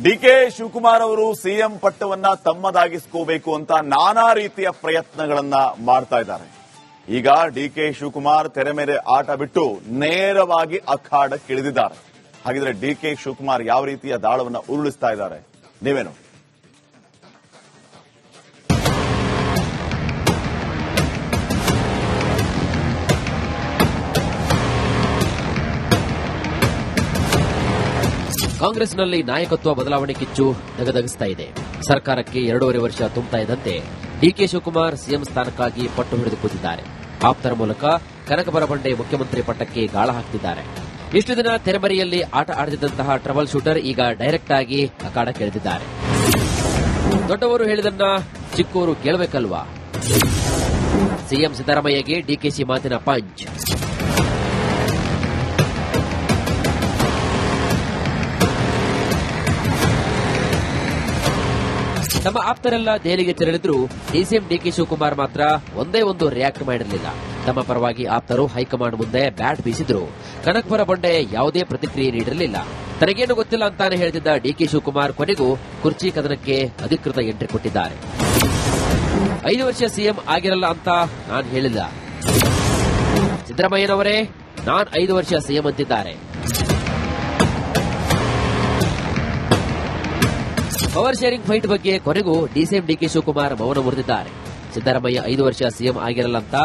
DK Shivakumar ಅವರು CM ಪಟ್ಟವನ್ನ ತಮ್ಮದಾಗಿಸ್ಕೋಬೇಕು ಅಂತ ನಾನಾ ರೀತಿಯ ಪ್ರಯತ್ನಗಳನ್ನ ಮಾಡ್ತಾ ಇದ್ದಾರೆ. ಈಗ ಡಿಕೆ ಶಿವಕುಮಾರ್ ತೆರೆ ಮೇಲೆ ಆಟ ಬಿಟ್ಟು ನೇರವಾಗಿ ಅಖಾಡಕ್ಕಿಳಿದಿದ್ದಾರೆ. ಹಾಗಿದ್ರೆ ಡಿಕೆ ಶಿವಕುಮಾರ್ ಯಾವ ರೀತಿಯ ದಾಳವನ್ನ ಉರುಳಿಸ್ತಾ ಇದ್ದಾರೆ ನೀವೇನು? ಕಾಂಗ್ರೆಸ್ನಲ್ಲಿ ನಾಯಕತ್ವ ಬದಲಾವಣೆ ಕಿಚ್ಚು ದಗದಗಿಸ್ತಾ ಇದೆ. ಸರ್ಕಾರಕ್ಕೆ 2.5 ವರ್ಷ ತುಂಬುತ್ತಾ ಇದ್ದಂತೆ ಡಿಕೆ ಶಿವಕುಮಾರ್ ಸಿಎಂ ಸ್ಥಾನಕ್ಕಾಗಿ ಪಟ್ಟು ಹಿಡಿದು ಕೂತಿದ್ದಾರೆ. ಆಪ್ತರ ಮೂಲಕ ಕನಕಪುರ ಬಂಡೆ ಮುಖ್ಯಮಂತ್ರಿ ಪಟ್ಟಕ್ಕೆ ಗಾಳ ಹಾಕ್ತಿದ್ದಾರೆ. ಇಷ್ಟು ದಿನ ತೆರೆಮರೆಯಲ್ಲಿ ಆಟ ಆಡುತ್ತಿದ್ದಂತಹ ಟ್ರಬಲ್ ಶೂಟರ್ ಈಗ ಡೈರೆಕ್ಟ್ ಆಗಿ ಅಖಾಡಕ್ಕಿಳಿದಿದ್ದಾರೆ. ದೊಡ್ಡವರು ಹೇಳಿದನ್ನ ಚಿಕ್ಕವರು ಕೇಳಬೇಕಲ್ವಾ? ಸಿಎಂ ಸಿದ್ದರಾಮಯ್ಯಗೆ ಡಿಕೆಶಿ ಮಾತಿನ ಪಂಚ್. ತಮ್ಮ ಆಪ್ತರೆಲ್ಲ ದೆಹಲಿಗೆ ತೆರಳಿದ್ರು ಡಿಸಿಎಂ ಡಿಕೆ ಶಿವಕುಮಾರ್ ಮಾತ್ರ ಒಂದೇ ಒಂದು ರಿಯಾಕ್ಟ್ ಮಾಡಿರಲಿಲ್ಲ. ತಮ್ಮ ಪರವಾಗಿ ಆಪ್ತರು ಹೈಕಮಾಂಡ್ ಮುಂದೆ ಬ್ಯಾಟ್ ಬೀಸಿದ್ರು. ಕನಕಪುರ ಬಂಡೆ ಯಾವುದೇ ಪ್ರತಿಕ್ರಿಯೆ ನೀಡಿರಲಿಲ್ಲ. ತನಗೇನು ಗೊತ್ತಿಲ್ಲ ಅಂತಾನೆ ಹೇಳ್ತಿದ್ದ ಡಿಕೆ ಶಿವಕುಮಾರ್ ಕೊನೆಗೂ ಕುರ್ಚಿ ಕದನಕ್ಕೆ ಅಧಿಕೃತ ಎಂಟ್ರಿ ಕೊಟ್ಟಿದ್ದಾರೆ. 5 ವರ್ಷ ಸಿಎಂ ಆಗಿರಲ್ಲ ಅಂತ ನಾನ್ ಹೇಳಿಲ್ಲ. ಸಿದ್ದರಾಮಯ್ಯನವರೇ ನಾನ್ 5 ವರ್ಷ ಸಿಎಂ ಅಂತಿದ್ದಾರೆ. ಪವರ್ ಶೇರಿಂಗ್ ಫೈಟ್ ಬಗ್ಗೆ ಕೊನೆಗೂ ಡಿಸಿಎಂ ಡಿಕೆ ಶಿವಕುಮಾರ್ ಮೌನ ಮುರಿದಿದ್ದಾರೆ. ಸಿದ್ದರಾಮಯ್ಯ 5 ವರ್ಷ ಸಿಎಂ ಆಗಿರಲ್ಲ ಅಂತ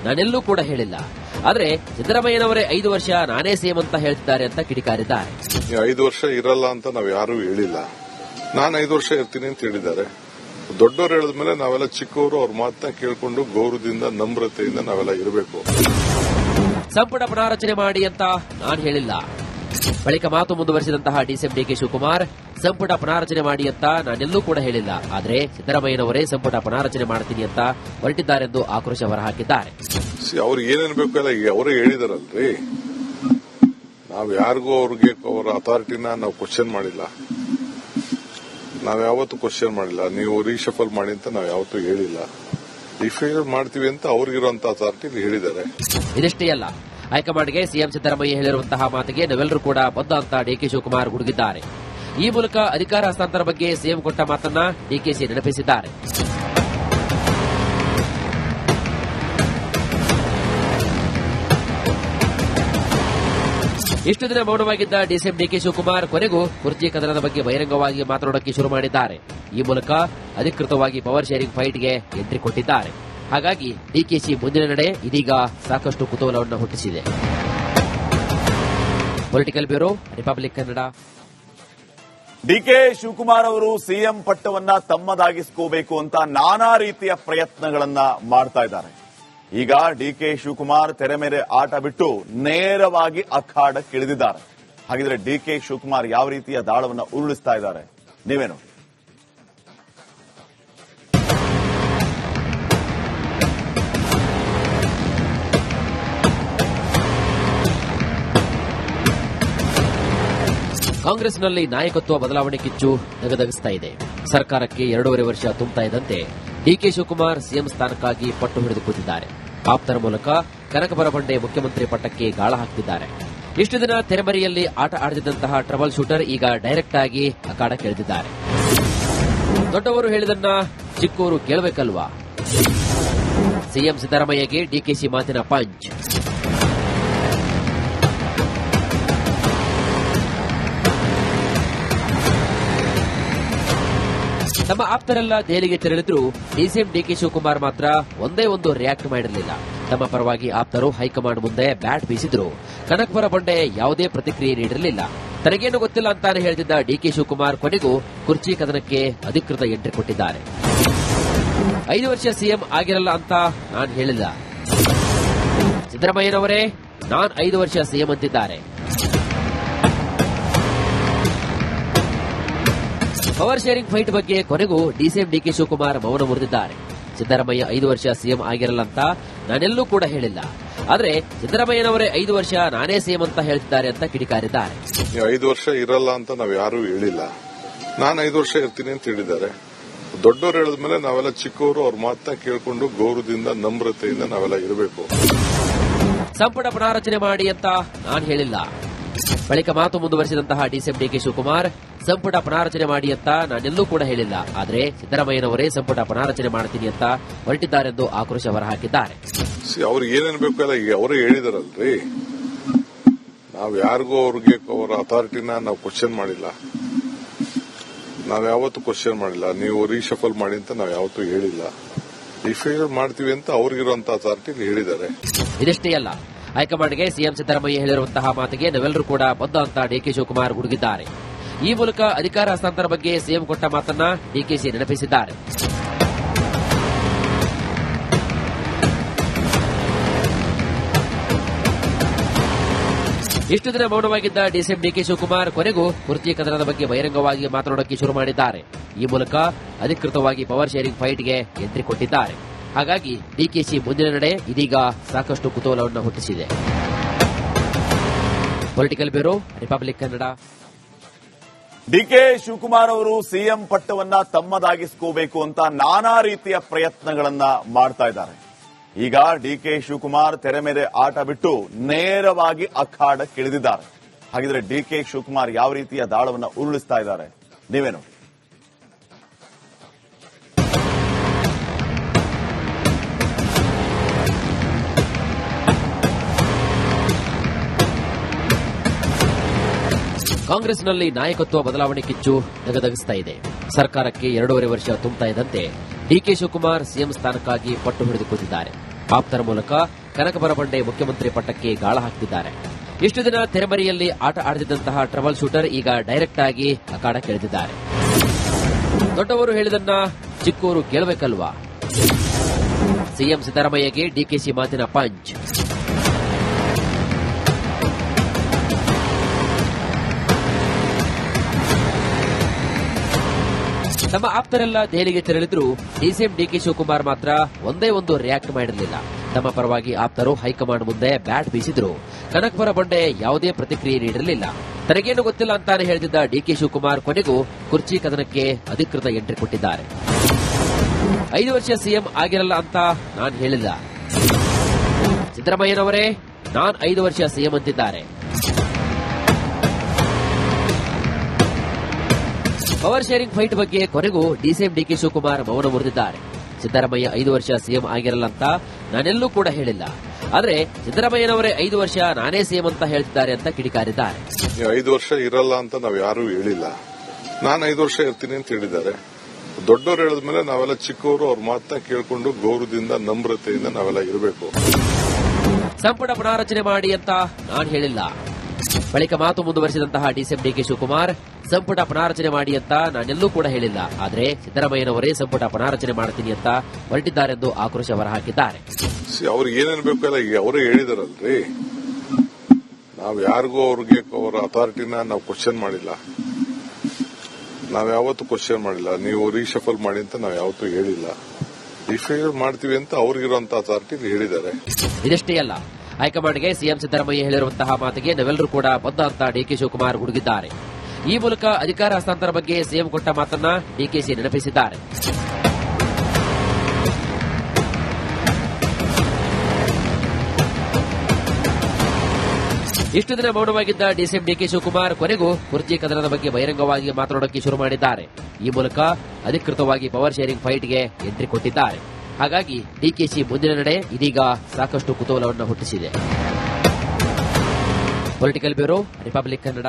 ನಾನೆಲ್ಲೂ ಕೂಡ ಹೇಳಿಲ್ಲ. ಆದ್ರೆ ಸಿದ್ದರಾಮಯ್ಯನವರೇ 5 ವರ್ಷ ನಾನೇ ಸಿಎಂ ಅಂತ ಹೇಳ್ತಿದ್ದಾರೆ ಅಂತ ಕಿಡಿಕಾರಿದ್ದಾರೆ. 5 ವರ್ಷ ಇರಲ್ಲ ಅಂತ ನಾವು ಯಾರು ಹೇಳಿಲ್ಲ. ನಾನು 5 ವರ್ಷ ಇರ್ತೀನಿ ಅಂತ ಹೇಳಿದ್ದಾರೆ. ದೊಡ್ಡವರು ಹೇಳಿದ್ಮೇಲೆ ನಾವೆಲ್ಲ ಚಿಕ್ಕವರು ಅವ್ರ ಮಾತನ್ನ ಕೇಳ್ಕೊಂಡು ಗೌರವದಿಂದ ನಮ್ರತೆಯಿಂದ ನಾವೆಲ್ಲ ಇರಬೇಕು. ಸಂಪುಟ ಪುನಾರಚನೆ ಮಾಡಿ ಅಂತ ನಾನು ಹೇಳಿಲ್ಲ. ಬಳಿಕ ಮಾತು ಮುಂದುವರೆಸಿದಂತಹ ಡಿಸಿಎಂ ಡಿಕೆ ಶಿವಕುಮಾರ್ ಸಂಪುಟ ಪುನಾರಚನೆ ಮಾಡಿ ಅಂತ ನಾನೆಲ್ಲೂ ಕೂಡ ಹೇಳಿಲ್ಲ. ಆದರೆ ಸಿದ್ದರಾಮಯ್ಯನವರೇ ಸಂಪುಟ ಪುನಾರಚನೆ ಮಾಡ್ತೀನಿ ಅಂತ ಹೊರಟಿದ್ದಾರೆಂದು ಆಕ್ರೋಶ ಹೊರಹಾಕಿದ್ದಾರೆ. ಅವ್ರಿಗೆ ಏನೇನು ಬೇಕು ಎಲ್ಲ ಅವರೇ ಹೇಳಿದಾರಲ್ರಿ. ನಾವ್ ಯಾರಿಗೂ ಅವ್ರಿಗೆ ಅವರ ಅಥಾರಿಟಿನ ನಾವು ಕ್ವಶನ್ ಮಾಡಿಲ್ಲ. ನಾವ್ ಯಾವತ್ತೂ ಕ್ವಶನ್ ಮಾಡಿಲ್ಲ. ನೀವು ರೀಶಫಲ್ ಮಾಡಿ ಅಂತ ನಾವ್ ಯಾವತ್ತೂ ಹೇಳಿಲ್ಲ. ರಿಫೈಲ್ ಮಾಡ್ತೀವಿ ಅಂತ ಅವ್ರಿಗಿರುವಂತಹ ಅಥಾರಿಟಿ ಹೇಳಿದ್ದಾರೆ. ಇದಿಷ್ಟೇ ಅಲ್ಲ, ಹೈಕಮಾಂಡ್ಗೆ ಸಿಎಂ ಸಿದ್ದರಾಮಯ್ಯ ಹೇಳಿರುವಂತಹ ಮಾತಿಗೆ ನಾವೆಲ್ಲರೂ ಕೂಡ ಬದ್ಧ ಅಂತ ಡಿಕೆ ಶಿವಕುಮಾರ್ ಗುಡುಗಿದ್ದಾರೆ. ಈ ಮೂಲಕ ಅಧಿಕಾರ ಹಸ್ತಾಂತರ ಬಗ್ಗೆ ಸಿಎಂ ಕೊಟ್ಟ ಮಾತನ್ನ ಡಿಕೆಶಿ ನೆನಪಿಸಿದ್ದಾರೆ. ಇಷ್ಟು ದಿನ ಮೌನವಾಗಿದ್ದ ಡಿಸಿಎಂ ಡಿಕೆ ಶಿವಕುಮಾರ್ ಕೊನೆಗೂ ಕುರ್ಚಿ ಕದನದ ಬಗ್ಗೆ ಬಹಿರಂಗವಾಗಿ ಮಾತನಾಡೋಕೆ ಶುರು ಮಾಡಿದ್ದಾರೆ. ಈ ಮೂಲಕ ಅಧಿಕೃತವಾಗಿ ಪವರ್ ಶೇರಿಂಗ್ ಫೈಟ್ಗೆ ಎಂಟ್ರಿ ಕೊಟ್ಟಿದ್ದಾರೆ. ಹಾಗಾಗಿ ಡಿಕೆಶಿ ಮುಂದಿನ ನಡೆ ಇದೀಗ ಸಾಕಷ್ಟು ಕುತೂಹಲವನ್ನು ಹುಟ್ಟಿಸಿದೆ. Political bureau, Republic Kannada. DK Shivakumar ಅವರು ಸಿಎಂ ಪಟ್ಟವನ್ನ ತಮ್ಮದಾಗಿಸ್ಕೋಬೇಕು ಅಂತ ನಾನಾ ರೀತಿಯ ಪ್ರಯತ್ನಗಳನ್ನ ಮಾಡ್ತಾ ಇದ್ದಾರೆ. ಈಗ ಡಿಕೆ ಶಿವಕುಮಾರ್ ತೆರೆ ಮೇಲೆ ಆಟ ಬಿಟ್ಟು ನೇರವಾಗಿ ಅಖಾಡಕ್ಕಿಳಿದಿದ್ದಾರೆ. ಹಾಗಿದ್ರೆ ಡಿಕೆ ಶಿವಕುಮಾರ್ ಯಾವ ರೀತಿಯ ದಾಳವನ್ನ ಉರುಳಿಸ್ತಾ ಇದ್ದಾರೆ ನೀವೇನು? ಕಾಂಗ್ರೆಸ್ನಲ್ಲಿ ನಾಯಕತ್ವ ಬದಲಾವಣೆ ಕಿಚ್ಚು ದಗದಗಿಸ್ತಾ ಇದೆ. ಸರ್ಕಾರಕ್ಕೆ 2.5 ವರ್ಷ ತುಂಬುತ್ತಾ ಇದ್ದಂತೆ ಡಿಕೆ ಶಿವಕುಮಾರ್ ಸಿಎಂ ಸ್ಥಾನಕ್ಕಾಗಿ ಪಟ್ಟು ಹಿಡಿದು ಕೂತಿದ್ದಾರೆ. ಆಪ್ತರ ಮೂಲಕ ಕನಕಪುರ ಬಂಡೆ ಮುಖ್ಯಮಂತ್ರಿ ಪಟ್ಟಕ್ಕೆ ಗಾಳ ಹಾಕ್ತಿದ್ದಾರೆ. ಇಷ್ಟು ದಿನ ತೆರೆಮರೆಯಲ್ಲಿ ಆಟ ಆಡುತ್ತಿದ್ದಂತಹ ಟ್ರಬಲ್ ಶೂಟರ್ ಈಗ ಡೈರೆಕ್ಟ್ ಆಗಿ ಅಖಾಡಕ್ಕಿಳಿದಿದ್ದಾರೆ. ದೊಡ್ಡವರು ಹೇಳಿದನ್ನ ಚಿಕ್ಕವರು ಕೇಳಬೇಕಲ್ವಾ? ಸಿಎಂ ಸಿದ್ದರಾಮಯ್ಯಗೆ ಡಿಕೆಶಿ ಮಾತಿನ ಪಂಚ್. ತಮ್ಮ ಆಪ್ತರೆಲ್ಲ ದೆಹಲಿಗೆ ತೆರಳಿದ್ರು ಡಿಸಿಎಂ ಡಿಕೆ ಶಿವಕುಮಾರ್ ಮಾತ್ರ ಒಂದೇ ಒಂದು ರಿಯಾಕ್ಟ್ ಮಾಡಿರಲಿಲ್ಲ. ತಮ್ಮ ಪರವಾಗಿ ಆಪ್ತರು ಹೈಕಮಾಂಡ್ ಮುಂದೆ ಬ್ಯಾಟ್ ಬೀಸಿದ್ರು. ಕನಕಪುರ ಬಂಡೆ ಯಾವುದೇ ಪ್ರತಿಕ್ರಿಯೆ ನೀಡಿರಲಿಲ್ಲ. ತನಗೇನು ಗೊತ್ತಿಲ್ಲ ಅಂತಾನೆ ಹೇಳ್ತಿದ್ದ ಡಿಕೆ ಶಿವಕುಮಾರ್ ಕೊನೆಗೂ ಕುರ್ಚಿ ಕದನಕ್ಕೆ ಅಧಿಕೃತ ಎಂಟ್ರಿ ಕೊಟ್ಟಿದ್ದಾರೆ. 5 ವರ್ಷ ಸಿಎಂ ಆಗಿರಲ್ಲ ಅಂತ ನಾನು ಹೇಳಿಲ್ಲ. ಸಿದ್ದರಾಮಯ್ಯನವರೇ ನಾನ್ 5 ವರ್ಷ ಸಿಎಂ ಅಂತಿದ್ದಾರೆ. ಪವರ್ ಶೇರಿಂಗ್ ಫೈಟ್ ಬಗ್ಗೆ ಕೊನೆಗೂ ಡಿಸಿಎಂ ಡಿಕೆ ಶಿವಕುಮಾರ್ ಮೌನ ಮುರಿದಿದ್ದಾರೆ. ಸಿದ್ದರಾಮಯ್ಯ 5 ವರ್ಷ ಸಿಎಂ ಆಗಿರಲ್ಲ ಅಂತ ನಾನೆಲ್ಲೂ ಕೂಡ ಹೇಳಿಲ್ಲ. ಆದ್ರೆ ಸಿದ್ದರಾಮಯ್ಯನವರೇ 5 ವರ್ಷ ನಾನೇ ಸಿಎಂ ಅಂತ ಹೇಳ್ತಿದ್ದಾರೆ ಅಂತ ಕಿಡಿಕಾರಿದ್ದಾರೆ. 5 ವರ್ಷ ಇರಲ್ಲ ಅಂತ ನಾವ್ ಯಾರು ಹೇಳಿಲ್ಲ. ನಾನು 5 ವರ್ಷ ಇರ್ತೀನಿ ಅಂತ ಹೇಳಿದ್ದಾರೆ. ದೊಡ್ಡವರು ಹೇಳಿದ್ಮೇಲೆ ನಾವೆಲ್ಲ ಚಿಕ್ಕವರು ಅವ್ರ ಮಾತನ್ನ ಕೇಳ್ಕೊಂಡು ಗೌರವದಿಂದ ನಮ್ರತೆಯಿಂದ ನಾವೆಲ್ಲ ಇರಬೇಕು. ಸಂಪುಟ ಪುನಾರಚನೆ ಮಾಡಿ ಅಂತ ನಾನು ಹೇಳಿಲ್ಲ. ಬಳಿಕ ಮಾತು ಮುಂದುವರೆಸಿದಂತಹ ಡಿಸಿಎಂ ಡಿಕೆ ಶಿವಕುಮಾರ್ ಸಂಪುಟ ಪುನಾರಚನೆ ಮಾಡಿ ಅಂತ ನಾನೆಲ್ಲೂ ಕೂಡ ಹೇಳಿಲ್ಲ, ಆದರೆ ಸಿದ್ದರಾಮಯ್ಯನವರೇ ಸಂಪುಟ ಪುನಾರಚನೆ ಮಾಡ್ತೀನಿ ಅಂತ ಹೊರಟಿದ್ದಾರೆಂದು ಆಕ್ರೋಶ ಹೊರಹಾಕಿದ್ದಾರೆ. ಅವ್ರಿಗೆ ಏನೇನು ಬೇಕಲ್ಲ ಈಗ ಅವರೇ ಹೇಳಿದಾರಲ್ರಿ. ನಾವ್ ಯಾರಿಗೂ ಅವ್ರಿಗೆ ಅವರ ಅಥಾರಿಟಿನ ನಾವು ಕ್ವಶನ್ ಮಾಡಿಲ್ಲ, ನಾವ್ ಯಾವತ್ತೂ ಕ್ವಶನ್ ಮಾಡಿಲ್ಲ. ನೀವು ರೀಶಫಲ್ ಮಾಡಿ ಅಂತ ನಾವ್ ಯಾವತ್ತೂ ಹೇಳಿಲ್ಲ. ರಿಫೈಲ್ ಮಾಡ್ತೀವಿ ಅಂತ ಅವ್ರಿಗಿರುವಂತಹ ಅಥಾರಿಟಿ ಹೇಳಿದ್ದಾರೆ. ಇದಿಷ್ಟೇ ಅಲ್ಲ, ಹೈಕಮಾಂಡ್ಗೆ ಸಿಎಂ ಸಿದ್ದರಾಮಯ್ಯ ಹೇಳಿರುವಂತಹ ಮಾತಿಗೆ ನಾವೆಲ್ಲರೂ ಕೂಡ ಬದ್ಧ ಅಂತ ಡಿಕೆ ಶಿವಕುಮಾರ್ ಗುಡುಗಿದ್ದಾರೆ. ಈ ಮೂಲಕ ಅಧಿಕಾರ ಹಸ್ತಾಂತರ ಬಗ್ಗೆ ಸಿಎಂ ಕೊಟ್ಟ ಮಾತನ್ನ ಡಿಕೆಶಿ ನೆನಪಿಸಿದ್ದಾರೆ. ಇಷ್ಟು ದಿನ ಮೌನವಾಗಿದ್ದ ಡಿಸಿಎಂ ಡಿಕೆ ಶಿವಕುಮಾರ್ ಕೊನೆಗೂ ಕುರ್ಚಿ ಕದನದ ಬಗ್ಗೆ ಬಹಿರಂಗವಾಗಿ ಮಾತನಾಡೋಕೆ ಶುರು ಮಾಡಿದ್ದಾರೆ. ಈ ಮೂಲಕ ಅಧಿಕೃತವಾಗಿ ಪವರ್ ಶೇರಿಂಗ್ ಫೈಟ್ಗೆ ಎಂಟ್ರಿ ಕೊಟ್ಟಿದ್ದಾರೆ. ಹಾಗಾಗಿ ಡಿಕೆಶಿ ಮುಂದಿನ ನಡೆ ಇದೀಗ ಸಾಕಷ್ಟು ಕುತೂಹಲವನ್ನು ಹುಟ್ಟಿಸಿದೆ. Political bureau, Republic Kannada. DK Shivakumar ಅವರು ಸಿಎಂ ಪಟ್ಟವನ್ನ ತಮ್ಮದಾಗಿಸ್ಕೋಬೇಕು ಅಂತ ನಾನಾ ರೀತಿಯ ಪ್ರಯತ್ನಗಳನ್ನ ಮಾಡ್ತಾ ಇದ್ದಾರೆ. ಈಗ ಡಿಕೆ ಶಿವಕುಮಾರ್ ತೆರೆ ಮೇಲೆ ಆಟ ಬಿಟ್ಟು ನೇರವಾಗಿ ಅಖಾಡಕ್ಕಿಳಿದಿದ್ದಾರೆ. ಹಾಗಿದ್ರೆ ಡಿಕೆ ಶಿವಕುಮಾರ್ ಯಾವ ರೀತಿಯ ದಾಳವನ್ನ ಉರುಳಿಸ್ತಾ ಇದ್ದಾರೆ ನೀವೇನು? ಕಾಂಗ್ರೆಸ್ನಲ್ಲಿ ನಾಯಕತ್ವ ಬದಲಾವಣೆ ಕಿಚ್ಚು ದಗದಗಿಸ್ತಾ ಇದೆ. ಸರ್ಕಾರಕ್ಕೆ 2.5 ವರ್ಷ ತುಂಬುತ್ತಾ ಇದ್ದಂತೆ ಡಿಕೆ ಶಿವಕುಮಾರ್ ಸಿಎಂ ಸ್ಥಾನಕ್ಕಾಗಿ ಪಟ್ಟು ಹಿಡಿದು ಕೂತಿದ್ದಾರೆ. ಆಪ್ತರ ಮೂಲಕ ಕನಕಪುರ ಬಂಡೆ ಮುಖ್ಯಮಂತ್ರಿ ಪಟ್ಟಕ್ಕೆ ಗಾಳ ಹಾಕ್ತಿದ್ದಾರೆ. ಇಷ್ಟು ದಿನ ತೆರೆಮರೆಯಲ್ಲಿ ಆಟ ಆಡುತ್ತಿದ್ದಂತಹ ಟ್ರಬಲ್ ಶೂಟರ್ ಈಗ ಡೈರೆಕ್ಟ್ ಆಗಿ ಅಖಾಡಕ್ಕಿಳಿದಿದ್ದಾರೆ. ದೊಡ್ಡವರು ಹೇಳಿದನ್ನ ಚಿಕ್ಕವರು ಕೇಳಬೇಕಲ್ವಾ? ಸಿಎಂ ಸಿದ್ದರಾಮಯ್ಯಗೆ ಡಿಕೆಶಿ ಮಾತಿನ ಪಂಚ್. ತಮ್ಮ ಆಪ್ತರೆಲ್ಲ ದೆಹಲಿಗೆ ತೆರಳಿದ್ರು ಡಿಸಿಎಂ ಡಿಕೆ ಶಿವಕುಮಾರ್ ಮಾತ್ರ ಒಂದೇ ಒಂದು ರಿಯಾಕ್ಟ್ ಮಾಡಿರಲಿಲ್ಲ. ತಮ್ಮ ಪರವಾಗಿ ಆಪ್ತರು ಹೈಕಮಾಂಡ್ ಮುಂದೆ ಬ್ಯಾಟ್ ಬೀಸಿದ್ರು. ಕನಕಪುರ ಬಂಡೆ ಯಾವುದೇ ಪ್ರತಿಕ್ರಿಯೆ ನೀಡಿರಲಿಲ್ಲ. ತನಗೇನು ಗೊತ್ತಿಲ್ಲ ಅಂತಾನೆ ಹೇಳ್ತಿದ್ದ ಡಿಕೆ ಶಿವಕುಮಾರ್ ಕೊನೆಗೂ ಕುರ್ಚಿ ಕದನಕ್ಕೆ ಅಧಿಕೃತ ಎಂಟ್ರಿ ಕೊಟ್ಟಿದ್ದಾರೆ. 5 ವರ್ಷ ಸಿಎಂ ಆಗಿರಲ್ಲ ಅಂತ ನಾನ್ ಹೇಳಿಲ್ಲ. ಸಿದ್ದರಾಮಯ್ಯನವರೇ ನಾನ್ 5 ವರ್ಷ ಸಿಎಂ ಅಂತಿದ್ದಾರೆ. ಪವರ್ ಶೇರಿಂಗ್ ಫೈಟ್ ಬಗ್ಗೆ ಕೊನೆಗೂ ಡಿಸಿಎಂ ಡಿಕೆ ಶಿವಕುಮಾರ್ ಮೌನ ಮುರಿದಿದ್ದಾರೆ. ಸಿದ್ದರಾಮಯ್ಯ 5 ವರ್ಷ ಸಿಎಂ ಆಗಿರಲ್ಲ ಅಂತ ನಾನೆಲ್ಲೂ ಕೂಡ ಹೇಳಿಲ್ಲ, ಆದ್ರೆ ಸಿದ್ದರಾಮಯ್ಯನವರೇ 5 ವರ್ಷ ನಾನೇ ಸಿಎಂ ಅಂತ ಹೇಳ್ತಿದ್ದಾರೆ ಅಂತ ಕಿಡಿಕಾರಿದ್ದಾರೆ. 5 ವರ್ಷ ಇರಲ್ಲ ಅಂತ ನಾವ್ ಯಾರು ಹೇಳಿಲ್ಲ. ನಾನು 5 ವರ್ಷ ಇರ್ತೀನಿ ಅಂತ ಹೇಳಿದ್ದಾರೆ. ದೊಡ್ಡವರು ಹೇಳಿದ್ಮೇಲೆ ನಾವೆಲ್ಲ ಚಿಕ್ಕವರು ಅವ್ರ ಮಾತನ್ನ ಕೇಳ್ಕೊಂಡು ಗೌರವದಿಂದ ನಮ್ರತೆಯಿಂದ ನಾವೆಲ್ಲ ಇರಬೇಕು. ಸಂಪುಟ ಪುನಾರಚನೆ ಮಾಡಿ ಅಂತ ನಾನ್ ಹೇಳಿಲ್ಲ. ಬಳಿಕ ಮಾತು ಮುಂದುವರೆಸಿದಂತಹ ಡಿಸಿಎಂ ಡಿಕೆ ಶಿವಕುಮಾರ್ ಸಂಪುಟ ಪುನಾರಚನೆ ಮಾಡಿ ಅಂತ ನಾನೆಲ್ಲೂ ಕೂಡ ಹೇಳಿಲ್ಲ, ಆದರೆ ಸಿದ್ದರಾಮಯ್ಯನವರೇ ಸಂಪುಟ ಪುನಾರಚನೆ ಮಾಡ್ತೀನಿ ಅಂತ ಹೊರಟಿದ್ದಾರೆಂದು ಆಕ್ರೋಶ ಹೊರಹಾಕಿದ್ದಾರೆ. ಅವ್ರಿಗೆ ಏನೇನು ಬೇಕಲ್ಲ ಈಗ ಅವರೇ ಹೇಳಿದಾರಲ್ರಿ. ನಾವ್ ಯಾರಿಗೂ ಅವ್ರಿಗೆ ಅವರ ಅಥಾರಿಟಿನ ನಾವು ಕ್ವಶನ್ ಮಾಡಿಲ್ಲ, ನಾವ್ ಯಾವತ್ತೂ ಕ್ವಶನ್ ಮಾಡಿಲ್ಲ. ನೀವು ರೀಶಫಲ್ ಮಾಡಿ ಅಂತ ನಾವ್ ಯಾವತ್ತೂ ಹೇಳಿಲ್ಲ. ರಿಫೈಲ್ ಮಾಡ್ತೀವಿ ಅಂತ ಅವ್ರಿಗಿರುವಂತ ಅಥಾರಿಟಿ ಹೇಳಿದ್ದಾರೆ. ಇದಿಷ್ಟೇ ಅಲ್ಲ, ಹೈಕಮಾಂಡ್ಗೆ ಸಿಎಂ ಸಿದ್ದರಾಮಯ್ಯ ಹೇಳಿರುವಂತಹ ಮಾತಿಗೆ ನಾವೆಲ್ಲರೂ ಕೂಡ ಬದ್ಧ ಅಂತ ಡಿಕೆ ಶಿವಕುಮಾರ್ ಗುಡುಗಿದ್ದಾರೆ. ಈ ಮೂಲಕ ಅಧಿಕಾರ ಹಸ್ತಾಂತರ ಬಗ್ಗೆ ಸಿಎಂ ಕೊಟ್ಟ ಮಾತನ್ನ ಡಿಕೆಶಿ ನೆನಪಿಸಿದ್ದಾರೆ. ಇಷ್ಟು ದಿನ ಮೌನವಾಗಿದ್ದ ಡಿಸಿಎಂ ಡಿಕೆ ಶಿವಕುಮಾರ್ ಕೊನೆಗೂ ಕುರ್ಚಿ ಕದನದ ಬಗ್ಗೆ ಬಹಿರಂಗವಾಗಿ ಮಾತನಾಡೋಕೆ ಶುರು ಮಾಡಿದ್ದಾರೆ. ಈ ಮೂಲಕ ಅಧಿಕೃತವಾಗಿ ಪವರ್ ಶೇರಿಂಗ್ ಫೈಟ್ಗೆ ಎಂಟ್ರಿ ಕೊಟ್ಟಿದ್ದಾರೆ. ಹಾಗಾಗಿ ಡಿಕೆಶಿ ಮುಂದಿನ ನಡೆ ಇದೀಗ ಸಾಕಷ್ಟು ಕುತೂಹಲವನ್ನು ಹುಟ್ಟಿಸಿದೆ. Political bureau, Republic Kannada.